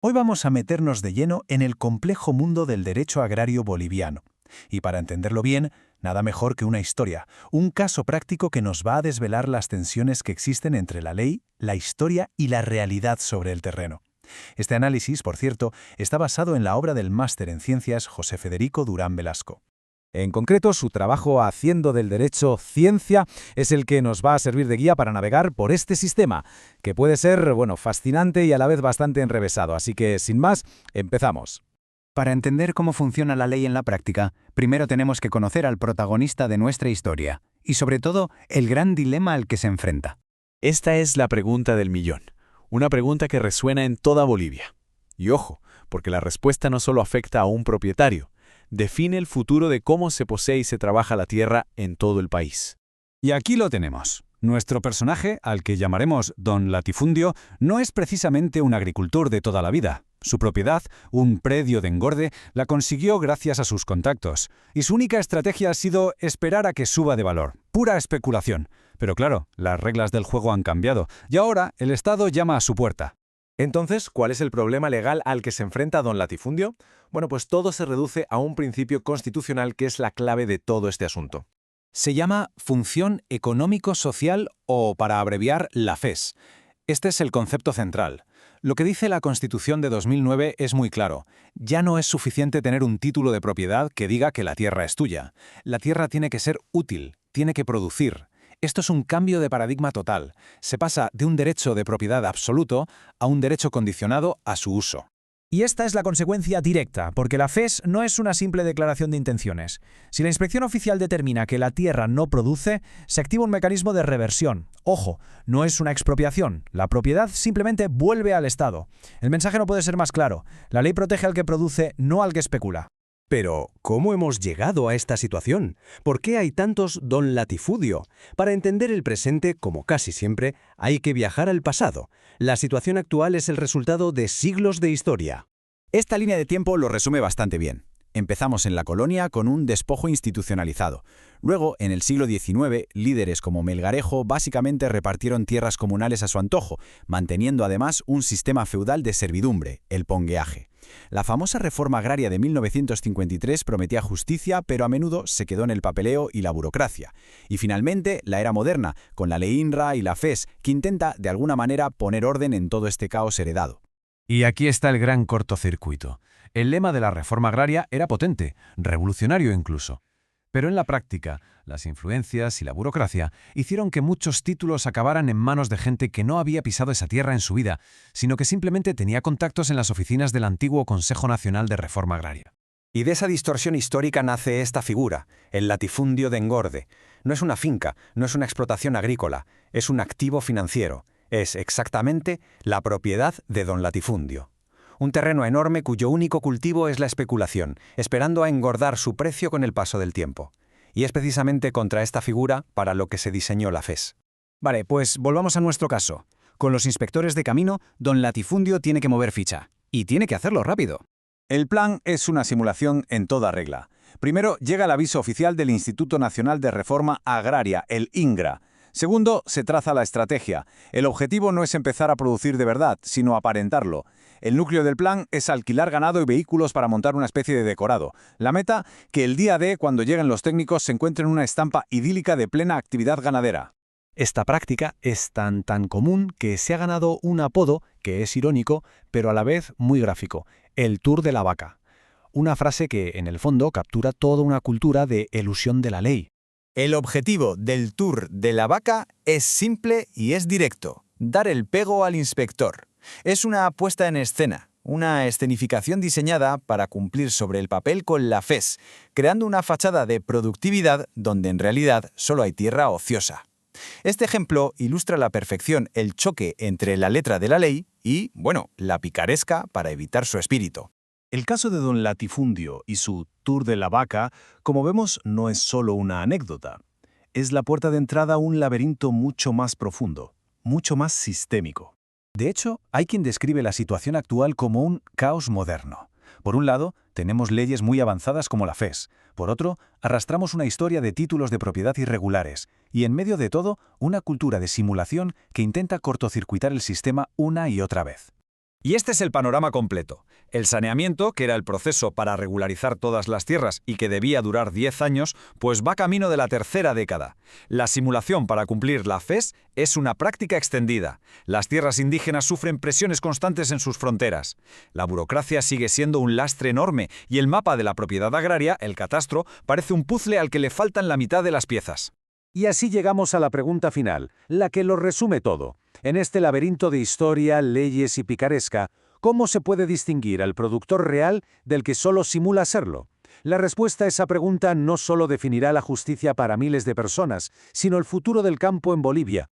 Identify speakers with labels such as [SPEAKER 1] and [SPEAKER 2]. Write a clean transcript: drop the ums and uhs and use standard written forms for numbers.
[SPEAKER 1] Hoy vamos a meternos de lleno en el complejo mundo del derecho agrario boliviano. Y para entenderlo bien, nada mejor que una historia, un caso práctico que nos va a desvelar las tensiones que existen entre la ley, la historia y la realidad sobre el terreno. Este análisis, por cierto, está basado en la obra del máster en ciencias José Federico Durán Velasco.
[SPEAKER 2] En concreto, su trabajo haciendo del derecho ciencia es el que nos va a servir de guía para navegar por este sistema, que puede ser, fascinante y a la vez bastante enrevesado. Así que, sin más, empezamos.
[SPEAKER 3] Para entender cómo funciona la ley en la práctica, primero tenemos que conocer al protagonista de nuestra historia, y sobre todo, el gran dilema al que se enfrenta.
[SPEAKER 4] Esta es la pregunta del millón, una pregunta que resuena en toda Bolivia. Y ojo, porque la respuesta no solo afecta a un propietario, define el futuro de cómo se posee y se trabaja la tierra en todo el país.
[SPEAKER 2] Y aquí lo tenemos. Nuestro personaje, al que llamaremos Don Latifundio, no es precisamente un agricultor de toda la vida. Su propiedad, un predio de engorde, la consiguió gracias a sus contactos. Y su única estrategia ha sido esperar a que suba de valor. Pura especulación. Pero claro, las reglas del juego han cambiado, y ahora el Estado llama a su puerta.
[SPEAKER 5] Entonces, ¿cuál es el problema legal al que se enfrenta don Latifundio? Bueno, pues todo se reduce a un principio constitucional que es la clave de todo este asunto.
[SPEAKER 2] Se llama función económico-social o, para abreviar, la FES. Este es el concepto central. Lo que dice la Constitución de 2009 es muy claro. Ya no es suficiente tener un título de propiedad que diga que la tierra es tuya. La tierra tiene que ser útil, tiene que producir. Esto es un cambio de paradigma total. Se pasa de un derecho de propiedad absoluto a un derecho condicionado a su uso.
[SPEAKER 6] Y esta es la consecuencia directa, porque la FES no es una simple declaración de intenciones. Si la inspección oficial determina que la tierra no produce, se activa un mecanismo de reversión. Ojo, no es una expropiación. La propiedad simplemente vuelve al Estado. El mensaje no puede ser más claro. La ley protege al que produce, no al que especula.
[SPEAKER 7] Pero, ¿cómo hemos llegado a esta situación? ¿Por qué hay tantos don Latifundio? Para entender el presente, como casi siempre, hay que viajar al pasado. La situación actual es el resultado de siglos de historia.
[SPEAKER 3] Esta línea de tiempo lo resume bastante bien. Empezamos en la colonia con un despojo institucionalizado. Luego, en el siglo XIX, líderes como Melgarejo básicamente repartieron tierras comunales a su antojo, manteniendo además un sistema feudal de servidumbre, el pongueaje. La famosa reforma agraria de 1953 prometía justicia, pero a menudo se quedó en el papeleo y la burocracia. Y finalmente, la era moderna, con la ley INRA y la FES, que intenta, de alguna manera, poner orden en todo este caos heredado.
[SPEAKER 2] Y aquí está el gran cortocircuito. El lema de la reforma agraria era potente, revolucionario incluso. Pero en la práctica, las influencias y la burocracia hicieron que muchos títulos acabaran en manos de gente que no había pisado esa tierra en su vida, sino que simplemente tenía contactos en las oficinas del antiguo Consejo Nacional de Reforma Agraria.
[SPEAKER 7] Y de esa distorsión histórica nace esta figura, el latifundio de engorde. No es una finca, no es una explotación agrícola, es un activo financiero. Es exactamente la propiedad de don Latifundio. Un terreno enorme cuyo único cultivo es la especulación, esperando a engordar su precio con el paso del tiempo. Y es precisamente contra esta figura para lo que se diseñó la FES.
[SPEAKER 3] Vale, pues volvamos a nuestro caso. Con los inspectores de camino, don Latifundio tiene que mover ficha. Y tiene que hacerlo rápido.
[SPEAKER 2] El plan es una simulación en toda regla. Primero llega el aviso oficial del Instituto Nacional de Reforma Agraria, el INGRA. Segundo, se traza la estrategia. El objetivo no es empezar a producir de verdad, sino aparentarlo. El núcleo del plan es alquilar ganado y vehículos para montar una especie de decorado. La meta, que el día D, cuando lleguen los técnicos, se encuentren una estampa idílica de plena actividad ganadera.
[SPEAKER 6] Esta práctica es tan común que se ha ganado un apodo que es irónico, pero a la vez muy gráfico: el Tour de la Vaca. Una frase que, en el fondo, captura toda una cultura de elusión de la ley.
[SPEAKER 3] El objetivo del Tour de la Vaca es simple y es directo: dar el pego al inspector. Es una puesta en escena, una escenificación diseñada para cumplir sobre el papel con la FES, creando una fachada de productividad donde en realidad solo hay tierra ociosa. Este ejemplo ilustra a la perfección el choque entre la letra de la ley y, la picaresca para evitar su espíritu.
[SPEAKER 1] El caso de don Latifundio y su Tour de la Vaca, como vemos, no es solo una anécdota. Es la puerta de entrada a un laberinto mucho más profundo, mucho más sistémico.
[SPEAKER 2] De hecho, hay quien describe la situación actual como un caos moderno. Por un lado, tenemos leyes muy avanzadas como la FES. Por otro, arrastramos una historia de títulos de propiedad irregulares. Y en medio de todo, una cultura de simulación que intenta cortocircuitar el sistema una y otra vez.
[SPEAKER 3] Y este es el panorama completo. El saneamiento, que era el proceso para regularizar todas las tierras y que debía durar 10 años, pues va camino de la tercera década. La simulación para cumplir la FES es una práctica extendida. Las tierras indígenas sufren presiones constantes en sus fronteras. La burocracia sigue siendo un lastre enorme y el mapa de la propiedad agraria, el catastro, parece un puzzle al que le faltan la mitad de las piezas.
[SPEAKER 8] Y así llegamos a la pregunta final, la que lo resume todo. En este laberinto de historia, leyes y picaresca, ¿cómo se puede distinguir al productor real del que solo simula serlo? La respuesta a esa pregunta no solo definirá la justicia para miles de personas, sino el futuro del campo en Bolivia.